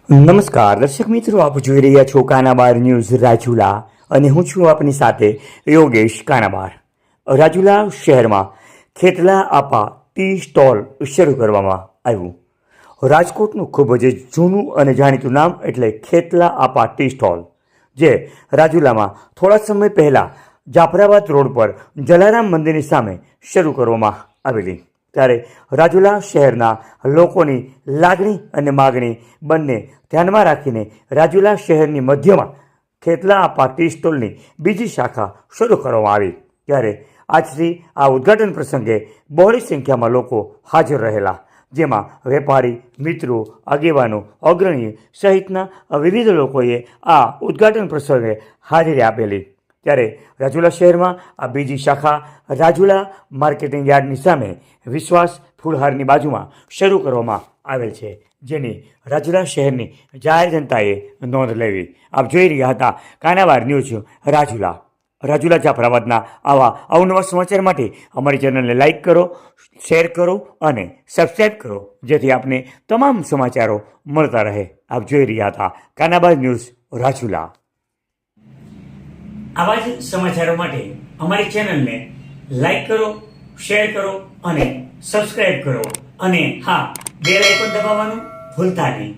નમસ્કાર દર્શક મિત્રો, આપ જોઈ રહ્યા છો કાનાબાર ન્યૂઝ રાજુલા અને હું છું આપની સાથે યોગેશ કાનાબાર। રાજુલા શહેરમાં ખેતલા આપા ટી સ્ટોલ શરૂ કરવામાં આવ્યું। રાજકોટનું ખૂબ જ જૂનું અને જાણીતું નામ એટલે ખેતલા આપા ટી સ્ટોલ, જે રાજુલામાં થોડા સમય પહેલાં જાફરાબાદ રોડ પર જલારામ મંદિરની સામે શરૂ કરવામાં આવેલી। ત્યારે રાજુલા શહેરના લોકોની લાગણી અને માગણી બંને ધ્યાનમાં રાખીને રાજુલા શહેરની મધ્યમાં ખેતલા આપા ટી સ્ટોલની બીજી શાખા શરૂ કરવામાં આવી। ત્યારે આજથી આ ઉદ્ઘાટન પ્રસંગે બહોળી સંખ્યામાં લોકો હાજર રહેલા, જેમાં વેપારી મિત્રો, આગેવાનો, અગ્રણીઓ સહિતના વિવિધ લોકોએ આ ઉદ્ઘાટન પ્રસંગે હાજરી આપેલી। ત્યારે રાજુલા શહેરમાં આ બીજી શાખા રાજુલા માર્કેટિંગ યાર્ડની સામે વિશ્વાસ ફૂલહારની બાજુમાં શરૂ કરવામાં આવેલ છે, જેની રાજુલા શહેરની જાહેર જનતાએ નોંધ લેવી। આપ જોઈ રહ્યા હતા કાનાબાર ન્યૂઝ રાજુલા। રાજુલા જાફરાબાદના આવા અવનવા સમાચાર માટે અમારી ચેનલને લાઇક કરો, શેર કરો અને સબસ્ક્રાઈબ કરો, જેથી આપને તમામ સમાચારો મળતા રહે। આપ જોઈ રહ્યા હતા કાનાબાર ન્યૂઝ રાજુલા। આવા જ સમાચારો માટે અમારી ચેનલને લાઇક કરો, શેર કરો અને સબસ્ક્રાઈબ કરો, અને હા, બેલ આઇકોન દબાવવાનું ભૂલતા નહીં।